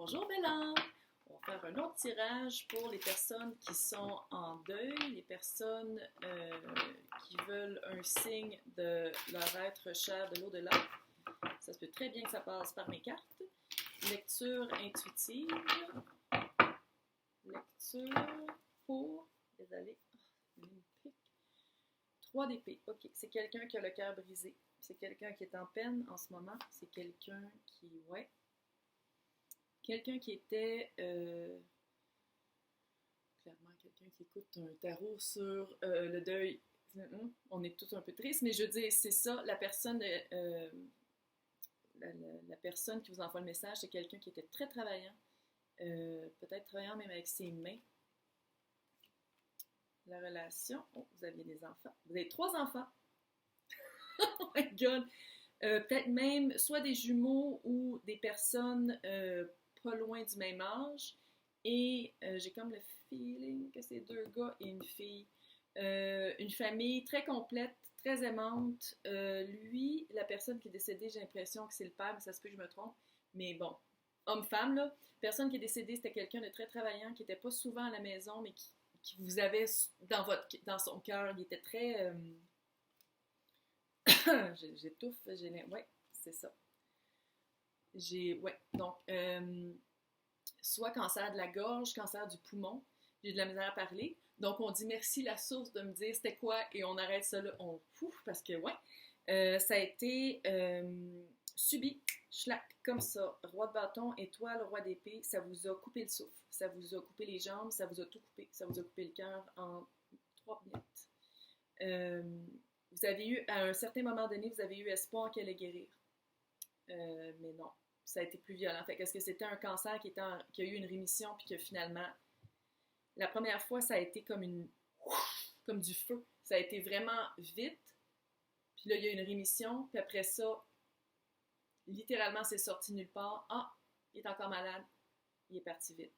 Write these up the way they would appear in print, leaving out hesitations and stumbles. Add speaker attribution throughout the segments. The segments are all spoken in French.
Speaker 1: Bonjour Bélan! On va faire un autre tirage pour les personnes qui sont en deuil, les personnes qui veulent un signe de leur être cher de l'au-delà. Ça se peut très bien que ça passe par mes cartes. Lecture intuitive. Lecture pour... Désolée. 3 d'épée. OK. C'est quelqu'un qui a le cœur brisé. C'est quelqu'un qui est en peine en ce moment. C'est quelqu'un qui... Ouais. Quelqu'un qui était... clairement, quelqu'un qui écoute un tarot sur le deuil. On est tous un peu tristes, mais je veux dire, c'est ça. La personne qui vous envoie le message, c'est quelqu'un qui était très travaillant. Peut-être travaillant même avec ses mains. La relation. Oh, vous aviez des enfants. Vous avez 3 enfants. Oh my God! Peut-être même soit des jumeaux ou des personnes pas loin du même âge. Et j'ai comme le feeling que c'est 2 gars et une fille. Une famille très complète, très aimante. Lui, la personne qui est décédée, j'ai l'impression que c'est le père, mais ça se peut que je me trompe. Mais bon, homme-femme, là. Personne qui est décédée, c'était quelqu'un de très travaillant, qui n'était pas souvent à la maison, mais qui vous avait dans son cœur. Il était très... J'étouffe, ouais, c'est ça. Ouais, donc, soit cancer de la gorge, cancer du poumon, j'ai de la misère à parler. Donc, on dit merci la source de me dire c'était quoi et on arrête ça là. On fout parce que, ouais, ça a été subi, schlac, comme ça. Roi de bâton, étoile, roi d'épée, ça vous a coupé le souffle, ça vous a coupé les jambes, ça vous a tout coupé, ça vous a coupé le cœur en 3 minutes. Vous avez eu, à un certain moment donné, vous avez eu espoir qu'elle allait guérir. Mais non, ça a été plus violent. Fait qu'est-ce que c'était un cancer qui a eu une rémission, puis que finalement, la première fois, ça a été comme du feu. Ça a été vraiment vite. Puis là, il y a eu une rémission, puis après ça, littéralement, c'est sorti nulle part. Ah, il est encore malade. Il est parti vite.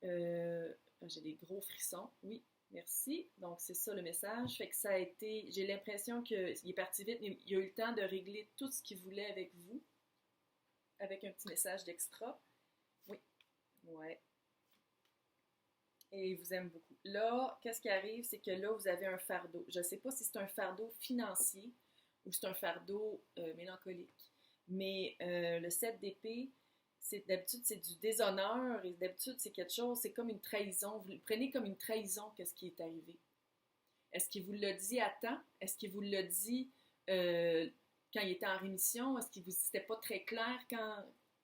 Speaker 1: J'ai des gros frissons, oui. Merci. Donc, c'est ça le message. Fait que ça a été... J'ai l'impression qu'il est parti vite, mais il a eu le temps de régler tout ce qu'il voulait avec vous. Avec un petit message d'extra. Oui. Ouais. Et il vous aime beaucoup. Là, qu'est-ce qui arrive? C'est que là, vous avez un fardeau. Je ne sais pas si c'est un fardeau financier ou c'est un fardeau mélancolique. Mais le 7 d'épée... D'habitude, c'est du déshonneur et d'habitude, c'est quelque chose, c'est comme une trahison. Vous le prenez comme une trahison, qu'est-ce qui est arrivé. Est-ce qu'il vous l'a dit à temps? Est-ce qu'il vous l'a dit quand il était en rémission? Est-ce qu'il vous c'était pas très clair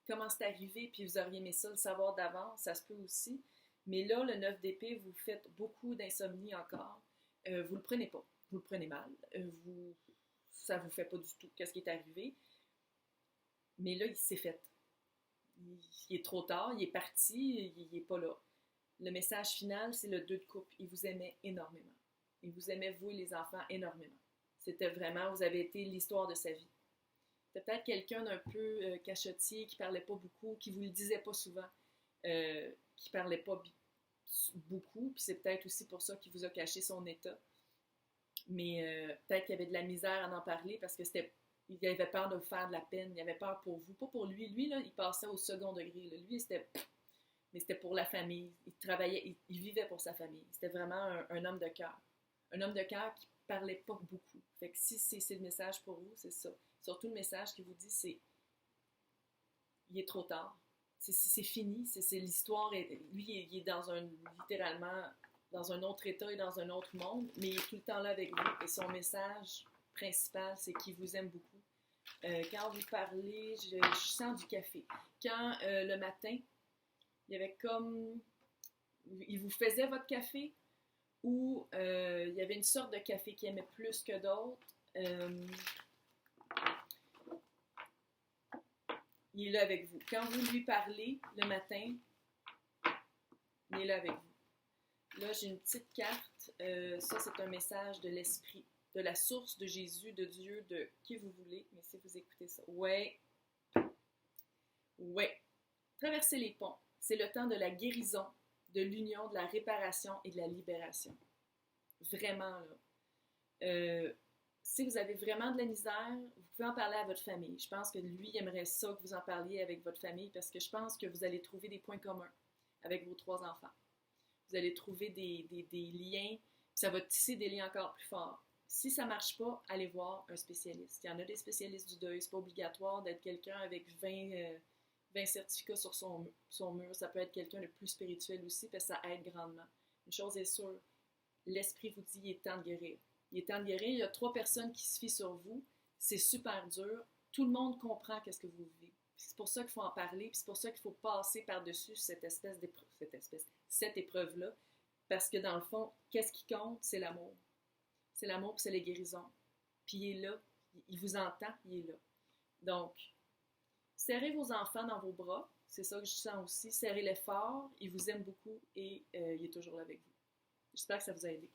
Speaker 1: comment c'est arrivé puis vous auriez aimé ça le savoir d'avance? Ça se peut aussi. Mais là, le 9 d'épée, vous faites beaucoup d'insomnie encore. Vous le prenez pas. Vous le prenez mal. Ça vous fait pas du tout qu'est-ce qui est arrivé. Mais là, il s'est fait. Il est trop tard, il est parti, il n'est pas là. Le message final, c'est le 2 de coupe. Il vous aimait énormément. Il vous aimait, vous et les enfants, énormément. C'était vraiment, vous avez été l'histoire de sa vie. C'était peut-être quelqu'un d'un peu cachotier, qui ne parlait pas beaucoup, qui ne vous le disait pas souvent, qui ne parlait pas beaucoup, puis c'est peut-être aussi pour ça qu'il vous a caché son état. Mais peut-être qu'il y avait de la misère à en parler parce que il avait peur de vous faire de la peine, il avait peur pour vous, pas pour lui. Lui, là, il passait au second degré. Là. Lui, mais c'était pour la famille. Il travaillait, il vivait pour sa famille. C'était vraiment un homme de cœur. Un homme de cœur qui parlait pas beaucoup. Fait que si c'est le message pour vous, c'est ça. Surtout le message qui vous dit, c'est il est trop tard. C'est fini. C'est l'histoire. Lui, il est littéralement dans un autre état et dans un autre monde, mais il est tout le temps là avec vous. Et son message principal, c'est qu'il vous aime beaucoup. Quand vous parlez, je sens du café. Quand le matin, il y avait comme... Il vous faisait votre café ou il y avait une sorte de café qu'il aimait plus que d'autres. Il est là avec vous. Quand vous lui parlez le matin, il est là avec vous. Là, j'ai une petite carte. Ça, c'est un message de l'esprit. De la source de Jésus, de Dieu, de qui vous voulez. Mais si vous écoutez ça, ouais. Traverser les ponts, c'est le temps de la guérison, de l'union, de la réparation et de la libération. Vraiment, là. si vous avez vraiment de la misère, vous pouvez en parler à votre famille. Je pense que lui il aimerait ça que vous en parliez avec votre famille parce que je pense que vous allez trouver des points communs avec vos 3 enfants. Vous allez trouver des liens, ça va tisser des liens encore plus forts. Si ça ne marche pas, allez voir un spécialiste. Il y en a des spécialistes du deuil. Ce n'est pas obligatoire d'être quelqu'un avec 20 certificats sur son mur. Ça peut être quelqu'un de plus spirituel aussi, parce que ça aide grandement. Une chose est sûre, l'esprit vous dit qu'il est temps de guérir. Il est temps de guérir. Il y a 3 personnes qui se fient sur vous. C'est super dur. Tout le monde comprend qu'est-ce que vous vivez. C'est pour ça qu'il faut en parler, puis c'est pour ça qu'il faut passer par-dessus cette épreuve-là, parce que dans le fond, qu'est-ce qui compte? C'est l'amour. C'est l'amour, puis c'est les guérisons. Puis il est là, il vous entend, il est là. Donc, serrez vos enfants dans vos bras, c'est ça que je sens aussi. Serrez-les fort, il vous aime beaucoup et il est toujours là avec vous. J'espère que ça vous a aidé.